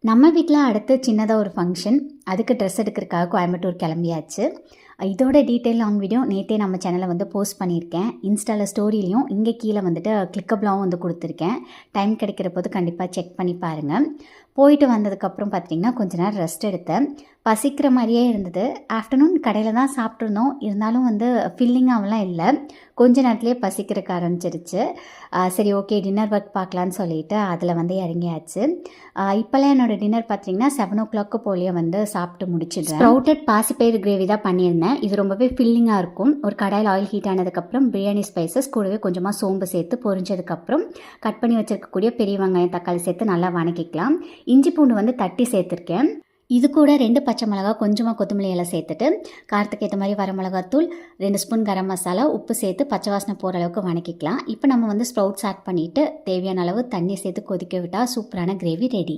நம்ம வீட்டில் அடுத்து சின்னதாக ஒரு ஃபங்க்ஷன், அதுக்கு ட்ரெஸ் எடுக்கிறதுக்காக கோயம்புத்தூர் கிளம்பியாச்சு. இதோட டீட்டெயில் லாங் வீடியோ நேற்றே நம்ம சேனலில் வந்து போஸ்ட் பண்ணியிருக்கேன். இன்ஸ்டாவில் ஸ்டோரியிலையும் இங்கே கீழே வந்துட்டு கிளிக்கப்லாவும் வந்து கொடுத்துருக்கேன். டைம் கிடைக்கிற போது கண்டிப்பாக செக் பண்ணி பாருங்கள். போயிட்டு வந்ததுக்கப்புறம் பார்த்திங்கன்னா கொஞ்ச நேரம் ரெஸ்ட் எடுத்தேன். பசிக்கிற மாதிரியே இருந்தது. ஆஃப்டர்நூன் கடையில் தான் சாப்பிட்ருந்தோம். இருந்தாலும் வந்து ஃபில்லிங்காகலாம் இல்லை. கொஞ்ச நேரத்துலேயே பசிக்கிறதுக்கு ஆரம்பிச்சிருச்சு. சரி ஓகே டின்னர் ஒர்க் பார்க்கலான்னு சொல்லிட்டு அதில் வந்து இறங்கியாச்சு. இப்போல்லாம் என்னோடய டின்னர் பார்த்திங்கன்னா 7 o'clock போலேயே வந்து சாப்பிட்டு முடிச்சிடுறேன். ஸ்ப்ரவுட்டட் பாசிப்பயிறு கிரேவி தான் பண்ணியிருந்தேன். இது ரொம்பவே ஃபில்லிங்காக இருக்கும். ஒரு கடாயில் ஆயில் ஹீட் ஆனதுக்கப்புறம் பிரியாணி ஸ்பைசஸ் கூடவே கொஞ்சமாக சோம்பு சேர்த்து பொரிஞ்சதுக்கப்புறம் கட் பண்ணி வச்சுருக்கக்கூடிய பெரிய வெங்காயம் தக்காளி சேர்த்து நல்லா வணக்கிக்கலாம். இஞ்சி பூண்டு வந்து தட்டி சேர்த்துருக்கேன். இது கூட 2 பச்சை மிளகா, கொஞ்சமாக கொத்தமல்லி எல்லாம் சேர்த்துட்டு காரத்துக்கு ஏற்ற மாதிரி வரமிளகாத்தூள், 2 ஸ்பூன் கரம் மசாலா, உப்பு சேர்த்து பச்சை வாசனை போகிற அளவுக்கு வணக்கிக்கலாம். இப்போ நம்ம வந்து ஸ்ப்ரவுட்ஸ் ஆட் பண்ணிவிட்டு தேவையான அளவு தண்ணி சேர்த்து கொதிக்க விட்டால் சூப்பரான கிரேவி ரெடி.